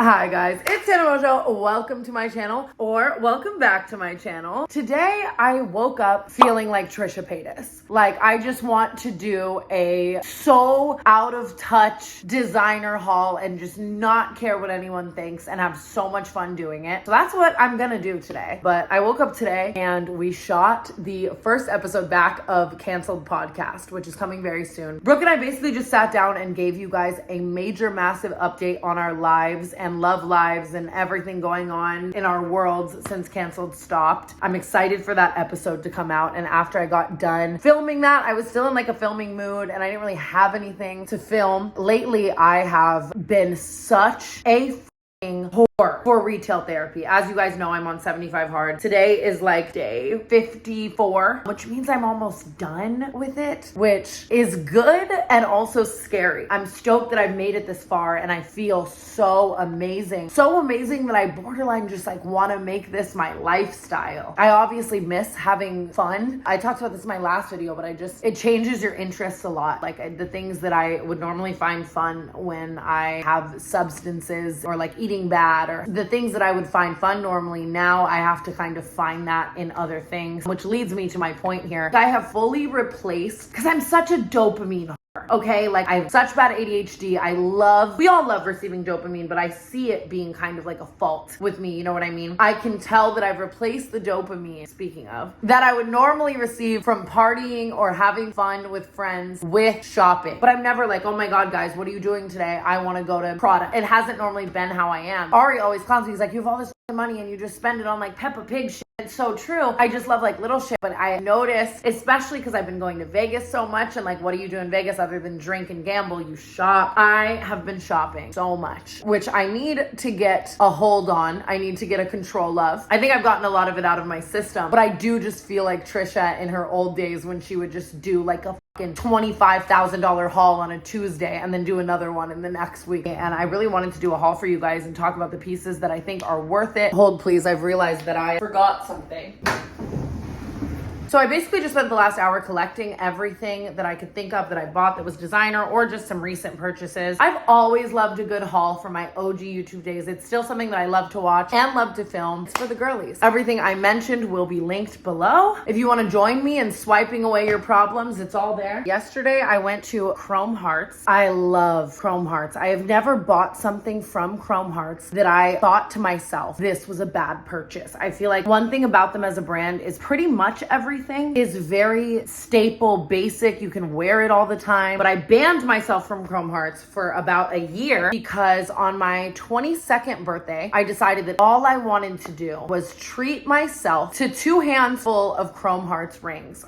Hi guys, it's Tana Mongeau. Welcome to my channel, or welcome back to my channel. Today I woke up feeling like Trisha Paytas. Like I just want to do a so out of touch designer haul and just not care what anyone thinks and have so much fun doing it. So that's what I'm gonna do today. But I woke up today and we shot the first episode back of Canceled Podcast, which is coming very soon. Brooke and I basically just sat down and gave you guys a major, massive update on our lives and love lives and everything going on in our worlds since Canceled stopped. I'm excited for that episode to come out, and after I got done filming that, I was still in like a filming mood and I didn't really have anything to film. Lately, I have been such a whore for retail therapy. As you guys know, I'm on 75 hard. Today is like day 54, which means I'm almost done with it, which is good and also scary. I'm stoked that I've made it this far and I feel so amazing. So amazing that I borderline just like want to make this my lifestyle. I obviously miss having fun. I talked about this in my last video, but it changes your interests a lot. Like the things that I would normally find fun when I have substances or like eating bad, or the things that I would find fun normally, now I have to kind of find that in other things, which leads me to my point here. I have fully replaced, because I'm such a dopamine whore. Okay, like I have such bad ADHD. We all love receiving dopamine, but I see it being kind of like a fault with me, you know what I mean? I can tell that I've replaced the dopamine, speaking of, that I would normally receive from partying or having fun with friends with shopping. But I'm never like, oh my God, guys, what are you doing today? I want to go to Prada. It hasn't normally been how I am. Ari always clowns me. He's like, you have all this money and you just spend it on like Peppa Pig shit. It's so true. I just love like little shit. But I noticed, especially because I've been going to Vegas so much, and like, what do you do in Vegas other than drink and gamble? You shop. I have been shopping so much, which I need to get a hold on. I need to get a control of. I think I've gotten a lot of it out of my system, but I do just feel like Trisha in her old days when she would just do like a fucking $25,000 haul on a Tuesday and then do another one in the next week. And I really wanted to do a haul for you guys and talk about the pieces that I think are worth it. Hold please, I've realized that I forgot something. So I basically just spent the last hour collecting everything that I could think of that I bought that was designer or just some recent purchases. I've always loved a good haul from my OG YouTube days. It's still something that I love to watch and love to film. It's for the girlies. Everything I mentioned will be linked below. If you want to join me in swiping away your problems, it's all there. Yesterday, I went to Chrome Hearts. I love Chrome Hearts. I have never bought something from Chrome Hearts that I thought to myself, this was a bad purchase. I feel like one thing about them as a brand is pretty much everything is very staple, basic. You can wear it all the time. But I banned myself from Chrome Hearts for about a year because on my 22nd birthday, I decided that all I wanted to do was treat myself to 2 handfuls of Chrome Hearts rings.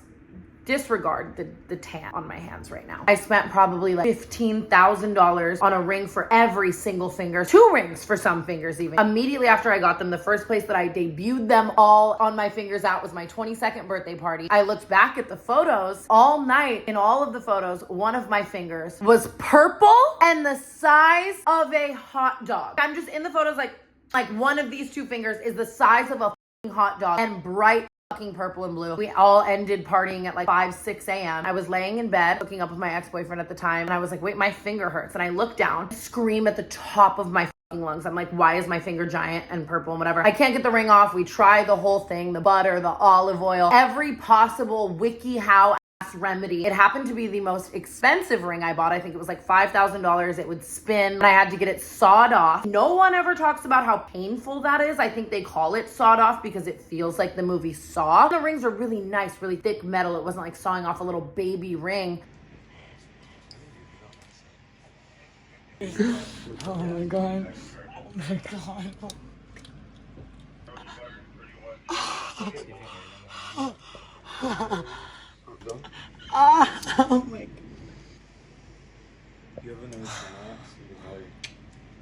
Disregard the tan on my hands right now. I spent probably like $15,000 on a ring for every single finger, 2 rings for some fingers even. Immediately after I got them, the first place that I debuted them all on my fingers at was my 22nd birthday party. I looked back at the photos all night. In all of the photos, one of my fingers was purple and the size of a hot dog. I'm just in the photos like one of these 2 fingers is the size of a hot dog and bright fucking purple and blue. We all ended partying at like 5, 6 a.m. I was laying in bed, hooking up with my ex-boyfriend at the time, and I was like, wait, my finger hurts. And I look down, scream at the top of my fucking lungs. I'm like, why is my finger giant and purple and whatever? I can't get the ring off. We tried the whole thing, the butter, the olive oil, every possible WikiHow remedy. It happened to be the most expensive ring I bought. I think it was like $5,000. It would spin and I had to get it sawed off. No one ever talks about how painful that is. I think they call it sawed off because it feels like the movie Saw. The rings are really nice, really thick metal. It wasn't like sawing off a little baby ring. Oh my God. Oh my God. Oh my God. You have another channel?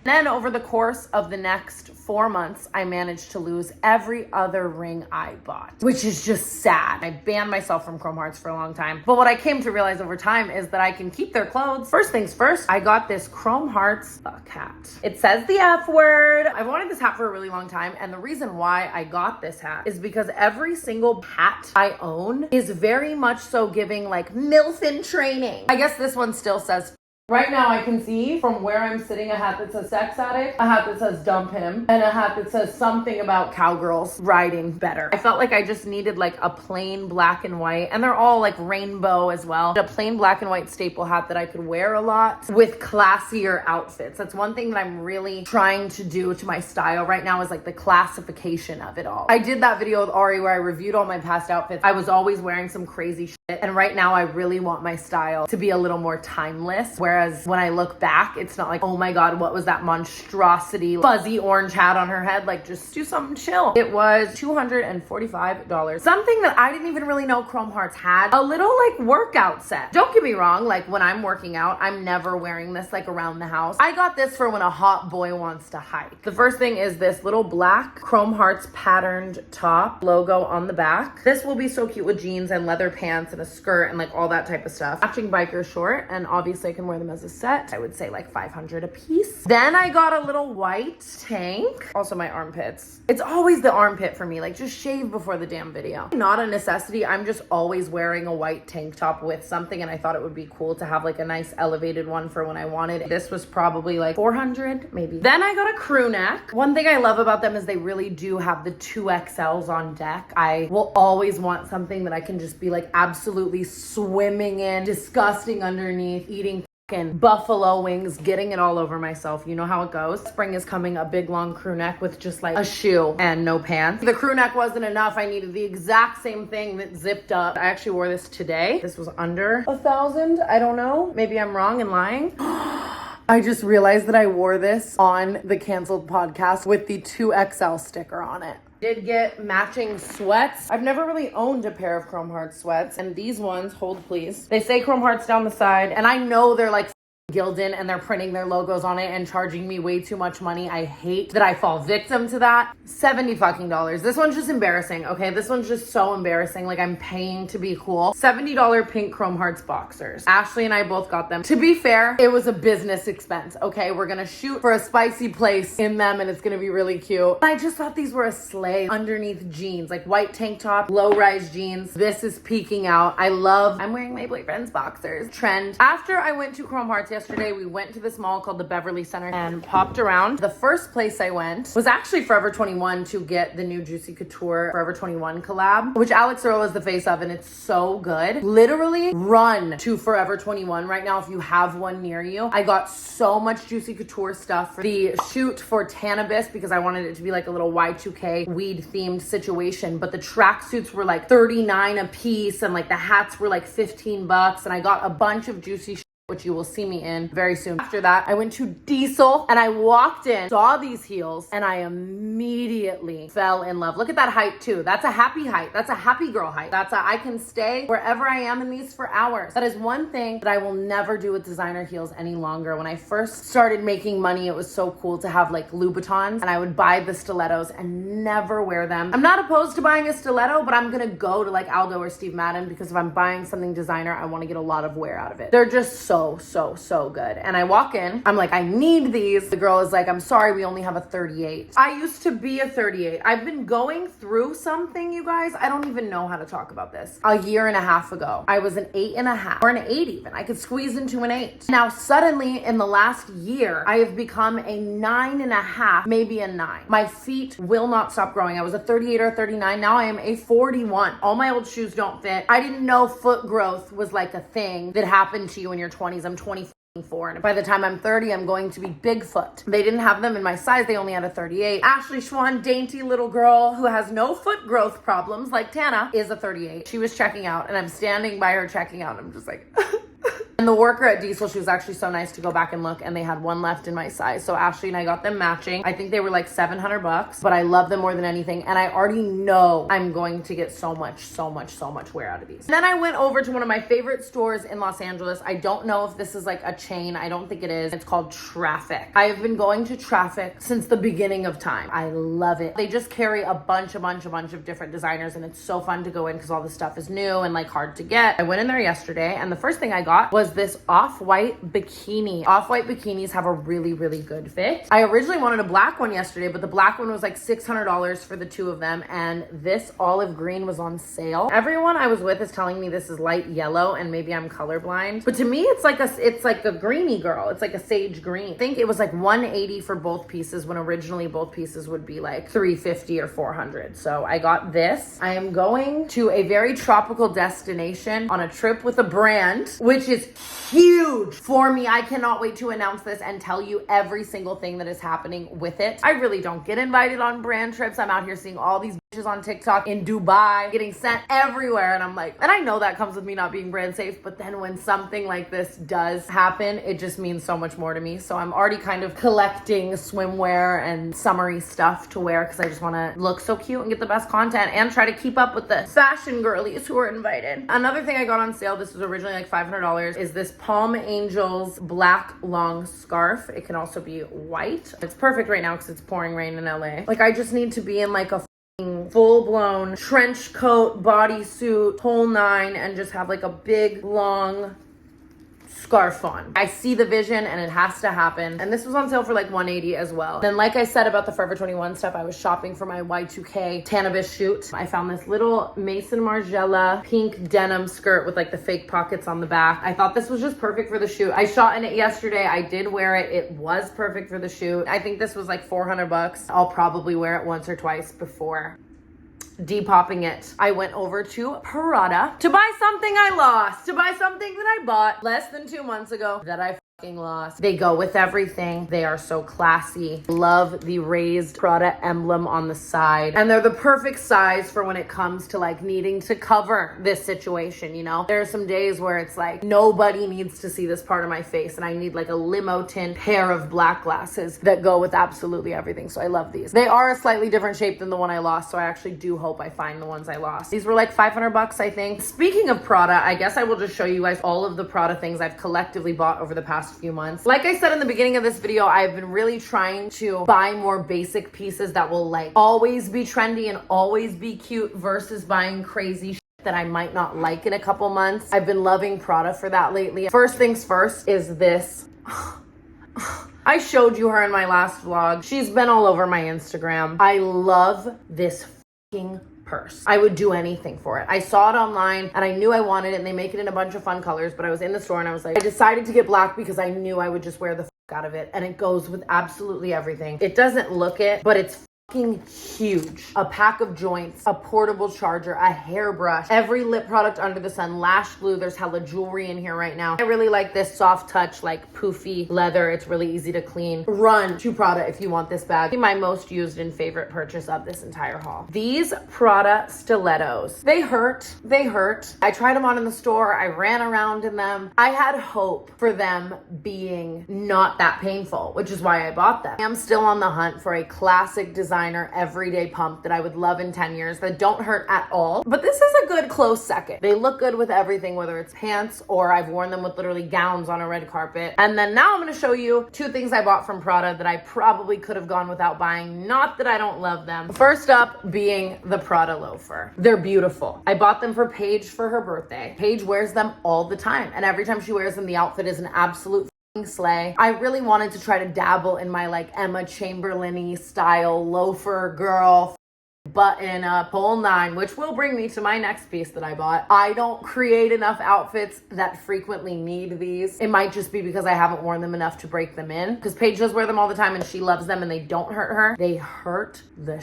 Then over the course of the next 4 months, I managed to lose every other ring I bought, which is just sad. I banned myself from Chrome Hearts for a long time. But what I came to realize over time is that I can keep their clothes. First things first, I got this Chrome Hearts hat. It says the F word. I've wanted this hat for a really long time. And the reason why I got this hat is because every single hat I own is very much so giving like MILF in training. I guess this one still says Right now I can see from where I'm sitting a hat that says sex addict, a hat that says dump him, and a hat that says something about cowgirls riding better. I felt like I just needed like a plain black and white, and they're all like rainbow as well. A plain black and white staple hat that I could wear a lot with classier outfits. That's one thing that I'm really trying to do to my style right now, is like the classification of it all. I did that video with Ari where I reviewed all my past outfits. I was always wearing some crazy shit, and right now I really want my style to be a little more timeless, whereas when I look back, it's not like, oh my god, what was that monstrosity fuzzy orange hat on her head? Like, just do something chill. It was $245. Something that I didn't even really know Chrome Hearts had. A little like workout set. Don't get me wrong, like when I'm working out, I'm never wearing this like around the house. I got this for when a hot boy wants to hike. The first thing is this little black Chrome Hearts patterned top logo on the back. This will be so cute with jeans and leather pants and a skirt and like all that type of stuff. Matching biker short, and obviously I can wear them as a set. I would say like $500 a piece. Then I got a little white tank. Also my armpits. It's always the armpit for me. Like, just shave before the damn video. Not a necessity. I'm just always wearing a white tank top with something, and I thought it would be cool to have like a nice elevated one for when I wanted. This was probably like $400 maybe. Then I got a crew neck. One thing I love about them is they really do have the 2XLs on deck. I will always want something that I can just be like absolutely swimming in, disgusting underneath, eating and buffalo wings, getting it all over myself. You know how it goes. Spring is coming, a big long crew neck with just like a shoe and no pants. The crew neck wasn't enough. I needed the exact same thing that zipped up. I actually wore this today. This was under $1,000. I don't know. Maybe I'm wrong and lying. I just realized that I wore this on the canceled podcast with the 2XL sticker on it. Did get matching sweats. I've never really owned a pair of Chrome Hearts sweats, and these ones, hold please, they say Chrome Hearts down the side, and I know they're like Gildan and they're printing their logos on it and charging me way too much money. I hate that I fall victim to that. $70 fucking. This one's just embarrassing, okay? This one's just so embarrassing. Like, I'm paying to be cool. $70 pink Chrome Hearts boxers. Ashley and I both got them. To be fair, it was a business expense, okay? We're gonna shoot for a spicy place in them and it's gonna be really cute. I just thought these were a sleigh underneath jeans, like white tank top, low-rise jeans. This is peeking out. I'm wearing my boyfriend's boxers. Trend. After I went to Chrome Hearts yesterday, we went to this mall called the Beverly Center and popped around. The first place I went was actually Forever 21 to get the new Juicy Couture Forever 21 collab, which Alex Earl is the face of, and it's so good. Literally run to Forever 21 right now if you have one near you. I got so much Juicy Couture stuff for the shoot for Tana because I wanted it to be like a little Y2K weed themed situation, but the tracksuits were like $39 a piece and like the hats were like $15, and I got a bunch of Juicy which you will see me in very soon. After that, I went to Diesel and I walked in, saw these heels, and I immediately fell in love. Look at that height too. That's a happy height. That's a happy girl height. I can stay wherever I am in these for hours. That is one thing that I will never do with designer heels any longer. When I first started making money, it was so cool to have like Louboutins, and I would buy the stilettos and never wear them. I'm not opposed to buying a stiletto, but I'm gonna go to like Aldo or Steve Madden, because if I'm buying something designer, I wanna get a lot of wear out of it. They're just so good. And I walk in, I'm like, I need these. The girl is like, I'm sorry, we only have a 38. I used to be a 38. I've been going through something, you guys. I don't even know how to talk about this. A year and a half ago, I was an 8.5 or an 8 even. I could squeeze into an 8. Now, suddenly in the last year, I have become a 9.5, maybe a 9. My feet will not stop growing. I was a 38 or 39. Now I am a 41. All my old shoes don't fit. I didn't know foot growth was like a thing that happened to you in your 20s. I'm 24, and by the time I'm 30, I'm going to be Bigfoot. They didn't have them in my size. They only had a 38. Ashley Schwan, dainty little girl who has no foot growth problems like Tana, is a 38. She was checking out, and I'm standing by her checking out. And I'm just like... And the worker at Diesel, she was actually so nice to go back and look, and they had one left in my size. So Ashley and I got them matching. I think they were like $700, but I love them more than anything. And I already know I'm going to get so much wear out of these. And then I went over to one of my favorite stores in Los Angeles. I don't know if this is like a chain. I don't think it is. It's called Traffic. I have been going to Traffic since the beginning of time. I love it. They just carry a bunch of different designers, and it's so fun to go in because all the stuff is new and like hard to get. I went in there yesterday, and the first thing I got was was this off-white bikini. Off-white bikinis have a really, really good fit. I originally wanted a black one yesterday, but the black one was like $600 for the two of them, and this olive green was on sale. Everyone I was with is telling me this is light yellow, and maybe I'm colorblind, but to me it's like a greeny girl. It's like a sage green. I think it was like $180 for both pieces when originally both pieces would be like $350 or $400. So I got this. I am going to a very tropical destination on a trip with a brand, which is huge for me. I cannot wait to announce this and tell you every single thing that is happening with it. I really don't get invited on brand trips. I'm out here seeing all these bitches on TikTok in Dubai getting sent everywhere, and I'm like, and I know that comes with me not being brand safe, but then when something like this does happen, it just means so much more to me. So I'm already kind of collecting swimwear and summery stuff to wear because I just want to look so cute and get the best content and try to keep up with the fashion girlies who are invited. Another thing I got on sale, this was originally like $500, is this Palm Angels black long scarf. It can also be white. It's perfect right now because it's pouring rain in LA. Like, I just need to be in like a full-blown trench coat, bodysuit, whole nine, and just have like a big long scarf on. I see the vision and it has to happen. And this was on sale for like $180 as well. Then, like I said about the Forever 21 stuff, I was shopping for my Y2K Tana shoot. I found this little Mason Margiela pink denim skirt with like the fake pockets on the back. I thought this was just perfect for the shoot. I shot in it yesterday. I did wear it. It was perfect for the shoot. I think this was like $400. I'll probably wear it once or twice before depopping it. I went over to Prada to buy something I lost, to buy something that I bought less than 2 months ago that I lost. They go with everything. They are so classy. Love the raised Prada emblem on the side, and they're the perfect size for when it comes to like needing to cover this situation. You know, there are some days where it's like nobody needs to see this part of my face, and I need like a limo tint pair of black glasses that go with absolutely everything. So I love these. They are a slightly different shape than the one I lost, so I actually do hope I find the ones I lost. These were like $500, I think. Speaking of Prada, I guess I will just show you guys all of the Prada things I've collectively bought over the past few months. Like I said in the beginning of this video, I've been really trying to buy more basic pieces that will like always be trendy and always be cute versus buying crazy shit that I might not like in a couple months. I've been loving Prada for that lately. First things first is this. I showed you her in my last vlog. She's been all over my Instagram. I love this fucking purse. I would do anything for it. I saw it online and I knew I wanted it, and they make it in a bunch of fun colors, but I was in the store and I was like, I decided to get black because I knew I would just wear the out of it, and it goes with absolutely everything. It doesn't look it, but it's huge. A pack of joints, a portable charger, a hairbrush, every lip product under the sun, lash glue. There's hella jewelry in here right now. I really like this soft touch, like poofy leather. It's really easy to clean. Run to Prada if you want this bag. My most used and favorite purchase of this entire haul. These Prada stilettos. They hurt. They hurt. I tried them on in the store. I ran around in them. I had hope for them being not that painful, which is why I bought them. I'm still on the hunt for a classic designer everyday pump that I would love in 10 years that don't hurt at all. But this is a good close second. They look good with everything, whether it's pants or I've worn them with literally gowns on a red carpet. And then now I'm going to show you two things I bought from Prada that I probably could have gone without buying. Not that I don't love them. First up being the Prada loafer. They're beautiful. I bought them for Paige for her birthday. Paige wears them all the time, and every time she wears them, the outfit is an absolute slay. I really wanted to try to dabble in my like Emma Chamberlain-y style loafer girl button up whole nine, which will bring me to my next piece that I bought. I don't create enough outfits that frequently need these. It might just be because I haven't worn them enough to break them in, because Paige does wear them all the time and she loves them and they don't hurt her. They hurt the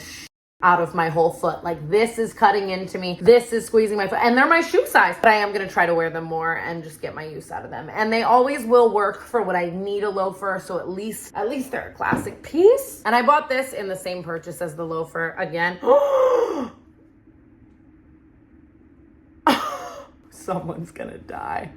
out of my whole foot. Like, this is cutting into me. This is squeezing my foot, and they're my shoe size, but I am going to try to wear them more and just get my use out of them. And they always will work for what I need a loafer. So at least they're a classic piece. And I bought this in the same purchase as the loafer again. Someone's gonna die.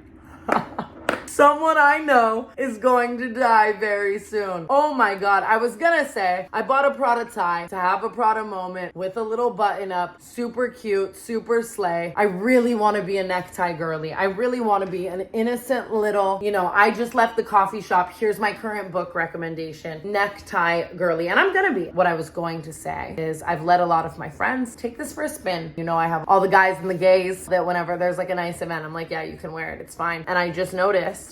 Someone I know is going to die very soon. Oh my God. I was gonna say, I bought a Prada tie to have a Prada moment with a little button up. Super cute, super slay. I really want to be a necktie girly. I really want to be an innocent little, I just left the coffee shop. Here's my current book recommendation. Necktie girly. And I'm gonna be. What I was going to say is I've let a lot of my friends take this for a spin. I have all the guys and the gays that whenever there's like a nice event, I'm like, yeah, you can wear it. It's fine. And I just noticed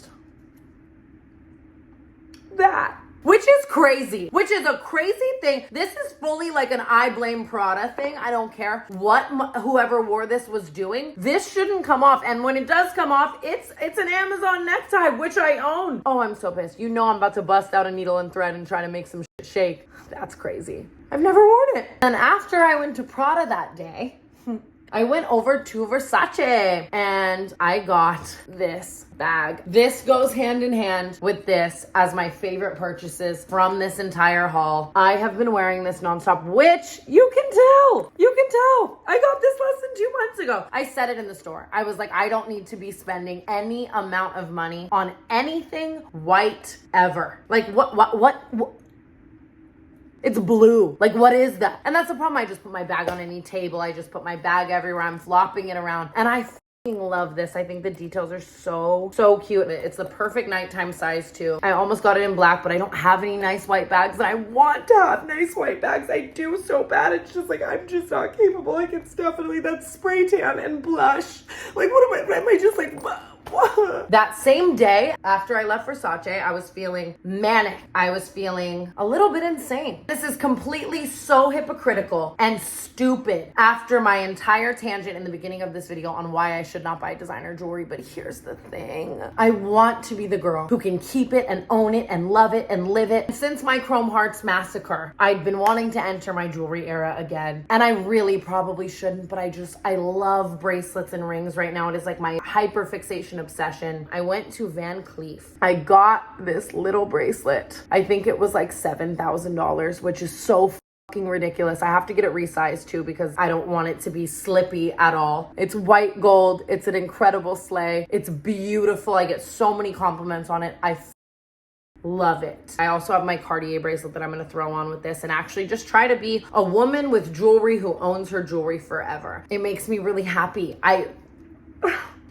that. Which is crazy. Which is a crazy thing. This is fully like an I blame Prada thing. I don't care what whoever wore this was doing. This shouldn't come off. And when it does come off, it's an Amazon necktie, which I own. Oh, I'm so pissed. You know I'm about to bust out a needle and thread and try to make some shit shake. That's crazy. I've never worn it. And after I went to Prada that day, I went over to Versace and I got this bag. This goes hand in hand with this as my favorite purchases from this entire haul. I have been wearing this nonstop, which you can tell. You can tell. I got this less than 2 months ago. I said it in the store. I was like, I don't need to be spending any amount of money on anything white ever. Like what? It's blue. Like, what is that? And that's the problem. I just put my bag on any table. I just put my bag everywhere. I'm flopping it around. And I fucking love this. I think the details are so cute. It's the perfect nighttime size too. I almost got it in black, but I don't have any nice white bags. And I want to have nice white bags. I do so bad. It's just like, I'm just not capable. Like, it's definitely that spray tan and blush. Like, am I just like... That same day after I left Versace, I was feeling manic. I was feeling a little bit insane. This is completely so hypocritical and stupid after my entire tangent in the beginning of this video on why I should not buy designer jewelry. But here's the thing. I want to be the girl who can keep it and own it and love it and live it. Since my Chrome Hearts massacre, I'd been wanting to enter my jewelry era again. And I really probably shouldn't, but I love bracelets and rings right now. It is like my hyper fixation obsession. I went to Van Cleef. I got this little bracelet. I think it was like $7,000, which is so fucking ridiculous. I have to get it resized too because I don't want it to be slippy at all. It's white gold. It's an incredible sleigh. It's beautiful. I get so many compliments on it. I love it. I also have my Cartier bracelet that I'm going to throw on with this and actually just try to be a woman with jewelry who owns her jewelry forever. It makes me really happy.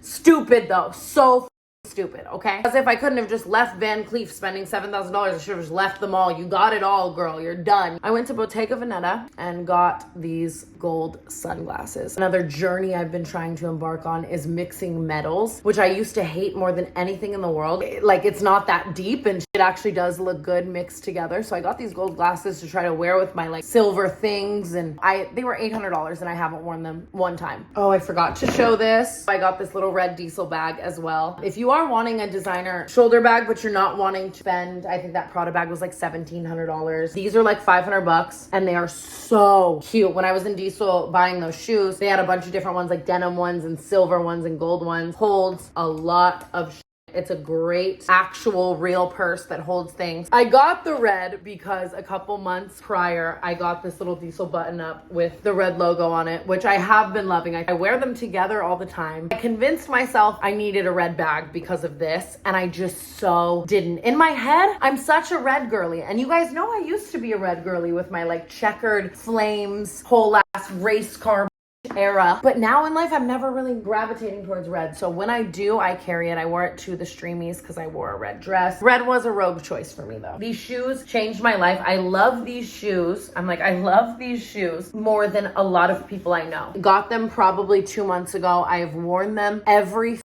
Stupid though. So stupid, okay? As if I couldn't have just left Van Cleef spending $7,000. I should have just left them all. You got it all, girl. You're done. I went to Bottega Veneta and got these gold sunglasses. Another journey I've been trying to embark on is mixing metals, which I used to hate more than anything in the world. Like, it's not that deep and it actually does look good mixed together. So I got these gold glasses to try to wear with my like silver things, and they were $800 and I haven't worn them one time. Oh, I forgot to show this. I got this little red diesel bag as well. If you are wanting a designer shoulder bag, but you're not wanting to spend, I think that Prada bag was like $1,700. These are like $500 and they are so cute. When I was in Diesel buying those shoes, they had a bunch of different ones, like denim ones and silver ones and gold ones. Holds a lot of It's a great actual real purse that holds things. I got the red because a couple months prior, I got this little Diesel button up with the red logo on it, which I have been loving. I wear them together all the time. I convinced myself I needed a red bag because of this, and I just so didn't. In my head, I'm such a red girly, and you guys know I used to be a red girly with my like checkered flames, whole ass race car era. But now in life, I'm never really gravitating towards red. So when I do, I carry it. I wore it to the Streamies because I wore a red dress. Red was a rogue choice for me though. These shoes changed my life. I love these shoes. I love these shoes more than a lot of people I know. Got them probably 2 months ago. I have worn them every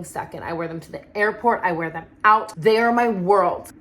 second. I wear them to the airport. I wear them out. They are my world.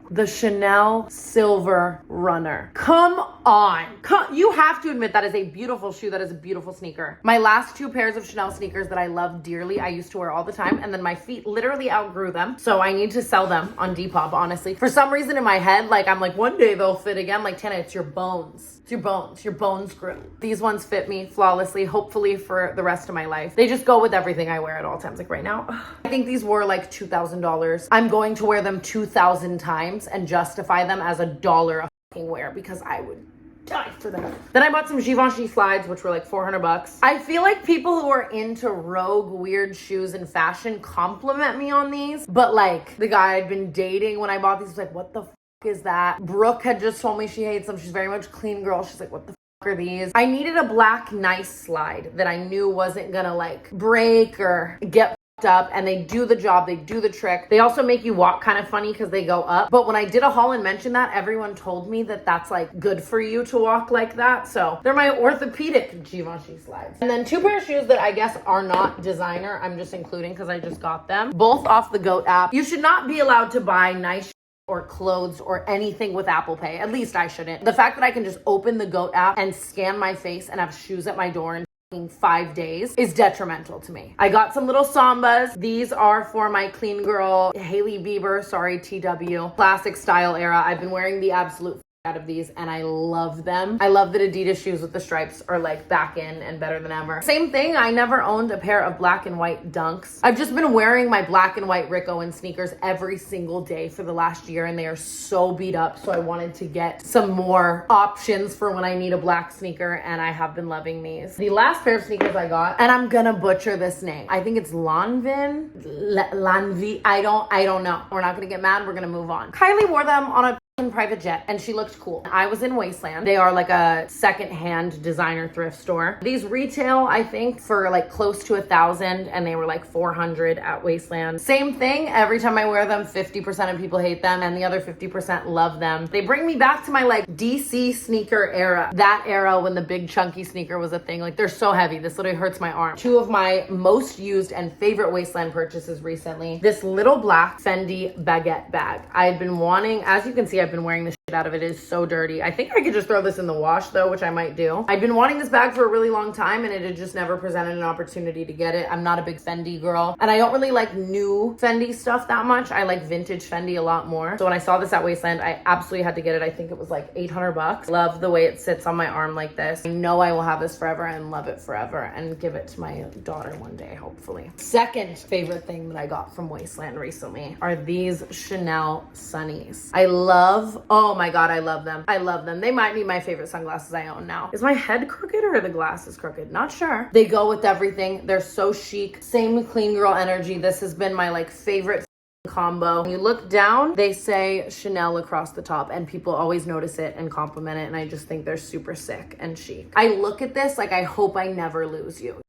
The Chanel Silver Runner. Come on. You have to admit that is a beautiful shoe. That is a beautiful sneaker. My last 2 pairs of Chanel sneakers that I love dearly, I used to wear all the time, and then my feet literally outgrew them. So I need to sell them on Depop, honestly. For some reason in my head, like I'm like, one day they'll fit again. Like, Tana, it's your bones. It's your bones. Your bones grew. These ones fit me flawlessly, hopefully for the rest of my life. They just go with everything I wear at all times. Like right now, I think these were like $2,000. I'm going to wear them 2,000 times and justify them as $1 a fucking wear because I would die for them. Then I bought some Givenchy slides, which were like $400. I feel like people who are into rogue, weird shoes and fashion compliment me on these, but like the guy I'd been dating when I bought these was like, what the fuck is that? Brooke had just told me she hates them. She's very much clean girl. She's like, what the fuck are these? I needed a black nice slide that I knew wasn't gonna like break or get up and they do the job, they do the trick. They also make you walk kind of funny because they go up. But when I did a haul and mentioned that, everyone told me that that's like good for you to walk like that. So they're my orthopedic Givenchy slides. And then 2 pair of shoes that I guess are not designer. I'm just including because I just got them. Both off the GOAT app. You should not be allowed to buy nice or clothes or anything with Apple Pay. At least I shouldn't. The fact that I can just open the GOAT app and scan my face and have shoes at my door in 5 days is detrimental to me. I got some little Sambas. These are for my clean girl Hailey Bieber, sorry, TW, classic style era. I've been wearing the absolute out of these and I love them. I love that Adidas shoes with the stripes are like back in and better than ever. Same thing, I never owned a pair of black and white Dunks. I've just been wearing my black and white Rick Owens sneakers every single day for the last year and they are so beat up, so I wanted to get some more options for when I need a black sneaker and I have been loving these. The last pair of sneakers I got, and I'm gonna butcher this name. I think it's Lanvi. I don't know. We're not gonna get mad, we're gonna move on. Kylie wore them on a private jet and she looked cool. I was in Wasteland. They are like a second-hand designer thrift store. These retail, I think, for like close to 1,000 and they were like 400 at Wasteland. Same thing, every time I wear them, 50% of people hate them and the other 50% love them. They bring me back to my like DC sneaker era. That era when the big chunky sneaker was a thing. Like they're so heavy, this literally hurts my arm. 2 of my most used and favorite Wasteland purchases recently. This little black Fendi baguette bag. I had been wanting, as you can see, I've been wearing the shit out of it. It is so dirty. I think I could just throw this in the wash though, which I might do. I've been wanting this bag for a really long time and it had just never presented an opportunity to get it. I'm not a big Fendi girl and I don't really like new Fendi stuff that much. I like vintage Fendi a lot more. So when I saw this at Wasteland, I absolutely had to get it. I think it was like 800 bucks. Love the way it sits on my arm like this. I know I will have this forever and love it forever and give it to my daughter one day, hopefully. Second favorite thing that I got from Wasteland recently are these Chanel Sunnies. I love, oh my God, I love them. I love them. They might be my favorite sunglasses I own now. Is my head crooked or are the glasses crooked? Not sure. They go with everything. They're so chic. Same clean girl energy. This has been my like favorite combo. When you look down, they say Chanel across the top and people always notice it and compliment it and I just think they're super sick and chic. I look at this like I hope I never lose you.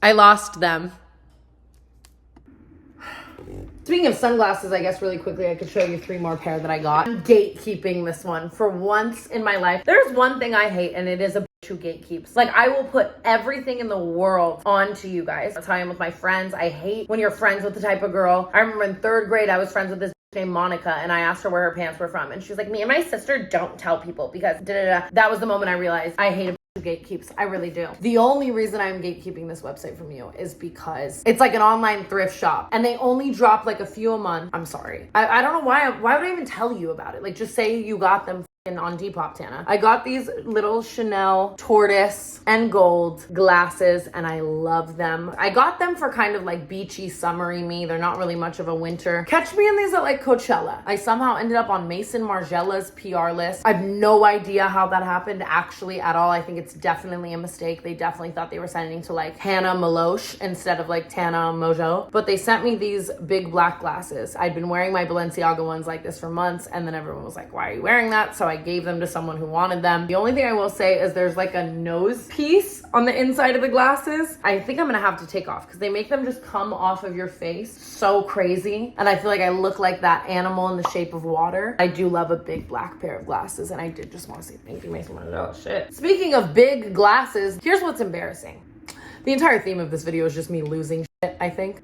I lost them. Speaking of sunglasses, I guess really quickly, I could show you 3 more pair that I got. I'm gatekeeping this one for once in my life. There's one thing I hate and it is a bitch who gatekeeps. Like I will put everything in the world onto you guys. That's how I am with my friends. I hate when you're friends with the type of girl. I remember in 3rd grade, I was friends with this named Monica and I asked her where her pants were from and she was like, me and my sister don't tell people because da-da-da. That was the moment I realized I hate a who gatekeeps. I really do. The only reason I'm gatekeeping this website from you is because it's like an online thrift shop and they only drop like a few a month. I'm sorry. I don't know why would I even tell you about it? Like just say you got them on Depop, Tana. I got these little Chanel tortoise and gold glasses and I love them. I got them for kind of like beachy, summery me. They're not really much of a winter. Catch me in these at like Coachella. I somehow ended up on Mason Margiela's PR list. I have no idea how that happened actually at all. I think it's definitely a mistake. They definitely thought they were sending to like Hannah Maloche instead of like Tana Mongeau. But they sent me these big black glasses. I'd been wearing my Balenciaga ones like this for months and then everyone was like, why are you wearing that? So I gave them to someone who wanted them. The only thing I will say is there's like a nose piece on the inside of the glasses. I think I'm gonna have to take off because they make them just come off of your face so crazy. And I feel like I look like that animal in the shape of water. I do love a big black pair of glasses and I did just want to say thank you, Mason. Oh shit. Speaking of big glasses, here's what's embarrassing. The entire theme of this video is just me losing shit, I think.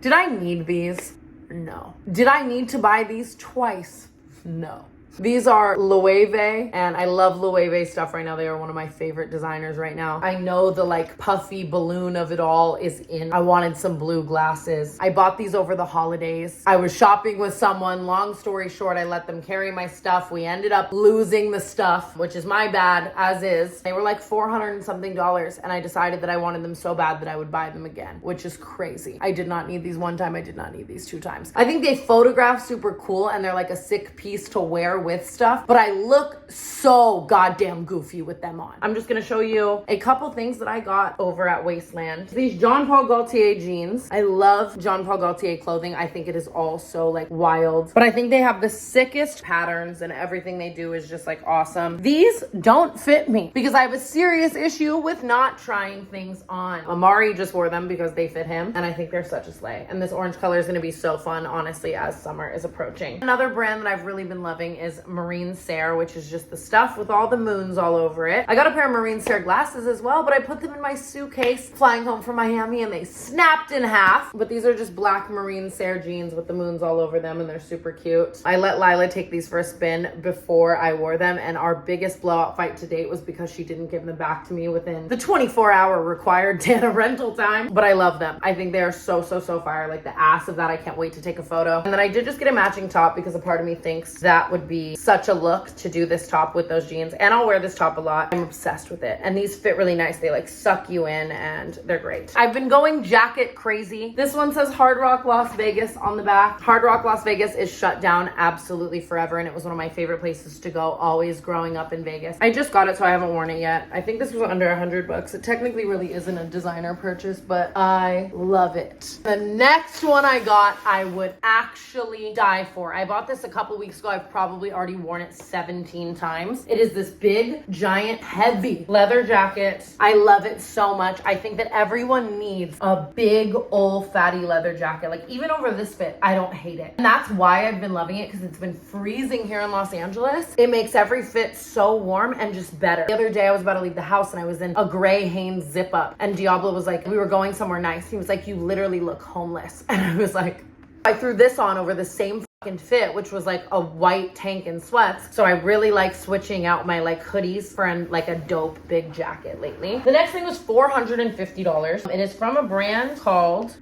Did I need these? No. Did I need to buy these twice? No. These are Loewe, and I love Loewe stuff right now. They are one of my favorite designers right now. I know the like puffy balloon of it all is in. I wanted some blue glasses. I bought these over the holidays. I was shopping with someone. Long story short, I let them carry my stuff. We ended up losing the stuff, which is my bad, as is. They were like $400 and something, and I decided that I wanted them so bad that I would buy them again, which is crazy. I did not need these one time. I did not need these 2 times. I think they photograph super cool, and they're like a sick piece to wear with stuff, but I look so goddamn goofy with them on. I'm just gonna show you a couple things that I got over at Wasteland. These Jean Paul Gaultier jeans. I love Jean Paul Gaultier clothing. I think it is all so like wild, but I think they have the sickest patterns and everything they do is just like awesome. These don't fit me because I have a serious issue with not trying things on. Amari just wore them because they fit him, and I think they're such a slay. And this orange color is gonna be so fun, honestly, as summer is approaching. Another brand that I've really been loving is Marine Serre, which is just the stuff with all the moons all over it. I got a pair of Marine Serre glasses as well, but I put them in my suitcase flying home from Miami and they snapped in half. But these are just black Marine Serre jeans with the moons all over them, and they're super cute. I let Lila take these for a spin before I wore them, and our biggest blowout fight to date was because she didn't give them back to me within the 24-hour required Tana rental time. But I love them. I think they are so fire. Like the ass of that, I can't wait to take a photo. And then I did just get a matching top because a part of me thinks that would be such a look to do this top with those jeans, and I'll wear this top a lot. I'm obsessed with it, and these fit really nice. They like suck you in and they're great. I've been going jacket crazy. This one says Hard Rock Las Vegas on the back. Hard Rock Las Vegas is shut down absolutely forever, and it was one of my favorite places to go always growing up in Vegas. I just got it, so I haven't worn it yet. I think this was under $100. It technically really isn't a designer purchase, but I love it. The next one I got, I would actually die for. I bought this a couple weeks ago. I've probably already worn it 17 times. It is this big, giant, heavy leather jacket. I love it so much. I think that everyone needs a big, old, fatty leather jacket. Like even over this fit, I don't hate it. And that's why I've been loving it, because it's been freezing here in Los Angeles. It makes every fit so warm and just better. The other day I was about to leave the house and I was in a gray Hanes zip up, and Diablo was like, we were going somewhere nice. He was like, you literally look homeless. And I was like, I threw this on over the same fucking fit, which was like a white tank and sweats. So I really like switching out my like hoodies for like a dope big jacket lately. The next thing was $450. It is from a brand called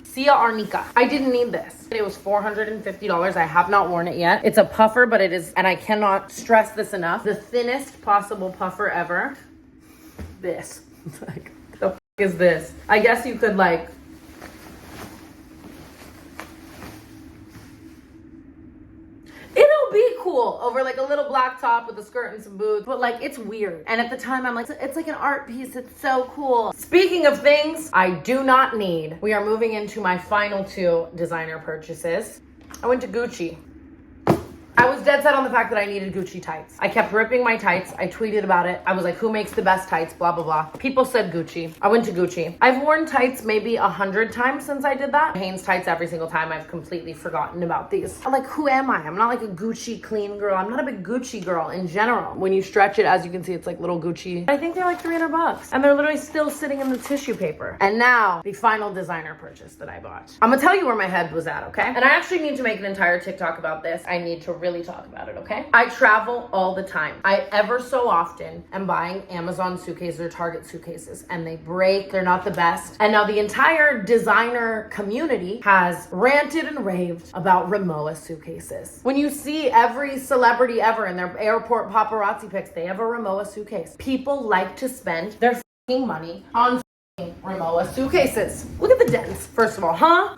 Sia Arnica. I didn't need this. It was $450. I have not worn it yet. It's a puffer, but it is, and I cannot stress this enough, the thinnest possible puffer ever. This. Like, the fuck is this? I guess you could like, it'll be cool over like a little black top with a skirt and some boots, but like it's weird. And at the time I'm like, it's like an art piece. It's so cool. Speaking of things I do not need, we are moving into my final two designer purchases. I went to Gucci. I was dead set on the fact that I needed Gucci tights. I kept ripping my tights. I tweeted about it. I was like, who makes the best tights? Blah, blah, blah. People said Gucci. I went to Gucci. I've worn tights maybe 100 times since I did that. Hanes tights every single time. I've completely forgotten about these. I'm like, who am I? I'm not like a Gucci clean girl. I'm not a big Gucci girl in general. When you stretch it, as you can see, it's like little Gucci. I think they're like $300 and they're literally still sitting in the tissue paper. And now the final designer purchase that I bought. I'm gonna tell you where my head was at, okay? And I actually need to make an entire TikTok about this. I need to really talk about it, okay? I travel all the time. I ever so often am buying Amazon suitcases or Target suitcases, and they break. They're not the best. And now the entire designer community has ranted and raved about Rimowa suitcases. When you see every celebrity ever in their airport paparazzi pics, they have a Rimowa suitcase. People like to spend their fucking money on Rimowa suitcases. Look at the dents, first of all, huh?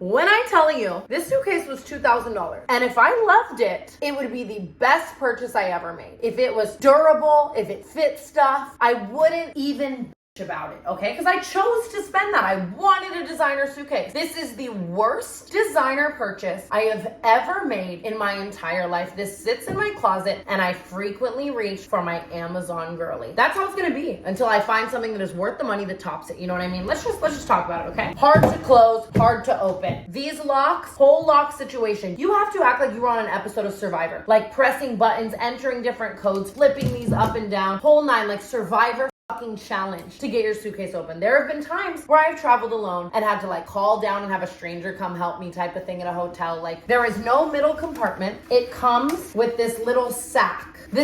When I tell you, this suitcase was $2,000, and if I loved it, it would be the best purchase I ever made. If it was durable, if it fit stuff, I wouldn't even about it, okay? Because I chose to spend that. I wanted a designer suitcase. This is the worst designer purchase I have ever made in my entire life. This sits in my closet and I frequently reach for my Amazon girly. That's how it's gonna be until I find something that is worth the money that tops it. You know what I mean? Let's just talk about it, okay? Hard to close, hard to open. These locks, whole lock situation, you have to act like you were on an episode of Survivor. Like pressing buttons, entering different codes, flipping these up and down, whole nine, like Survivor fucking challenge to get your suitcase open. There have been times where I've traveled alone and had to like call down and have a stranger come help me type of thing at a hotel. Like there is no middle compartment. It comes with this little sack for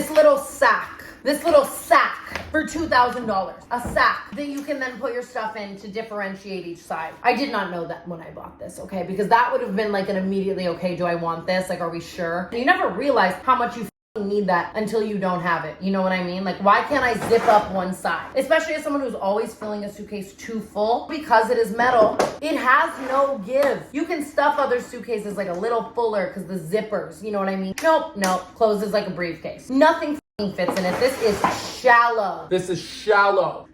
$2,000. A sack that you can then put your stuff in to differentiate each side. I did not know that when I bought this, okay? Because that would have been like an immediately, okay, do I want this? Like, are we sure? You never realize how much you need that until you don't have it. You know what I mean? Like, why can't I zip up one side? Especially as someone who's always filling a suitcase too full, because it is metal, it has no give. You can stuff other suitcases like a little fuller because the zippers, you know what I mean? Nope, closes like a briefcase. Nothing fits in it. This is shallow. This is shallow.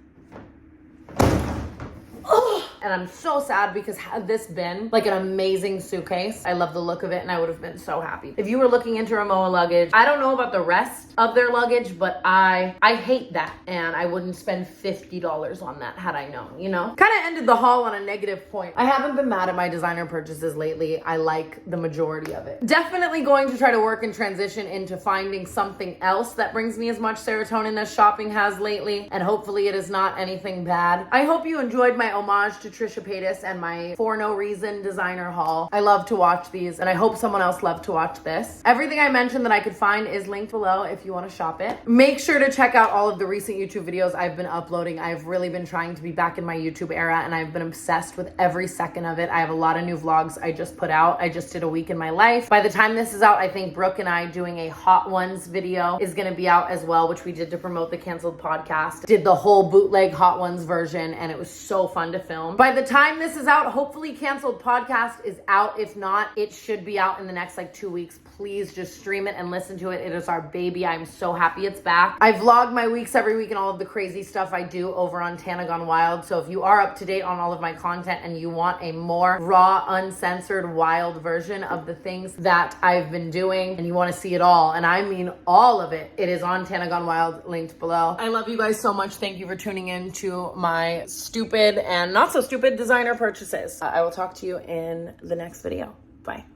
And I'm so sad because had this been like an amazing suitcase, I love the look of it and I would have been so happy. If you were looking into Ramoa luggage, I don't know about the rest of their luggage, but I hate that. And I wouldn't spend $50 on that had I known, you know? Kind of ended the haul on a negative point. I haven't been mad at my designer purchases lately. I like the majority of it. Definitely going to try to work and transition into finding something else that brings me as much serotonin as shopping has lately. And hopefully it is not anything bad. I hope you enjoyed my homage to Trisha Paytas and my For No Reason designer haul. I love to watch these and I hope someone else loved to watch this. Everything I mentioned that I could find is linked below if you want to shop it. Make sure to check out all of the recent YouTube videos I've been uploading. I've really been trying to be back in my YouTube era and I've been obsessed with every second of it. I have a lot of new vlogs I just put out. I just did a week in my life. By the time this is out, I think Brooke and I doing a Hot Ones video is going to be out as well, which we did to promote the canceled podcast. Did the whole bootleg Hot Ones version and it was so fun to film. By the time this is out, hopefully canceled podcast is out. If not, it should be out in the next like 2 weeks. Please just stream it and listen to it. It is our baby. I'm so happy it's back. I vlog my weeks every week and all of the crazy stuff I do over on Tana Gone Wild. So if you are up to date on all of my content and you want a more raw, uncensored, wild version of the things that I've been doing and you want to see it all, and I mean all of it, it is on Tana Gone Wild, linked below. I love you guys so much. Thank you for tuning in to my stupid and not so stupid designer purchases. I will talk to you in the next video. Bye.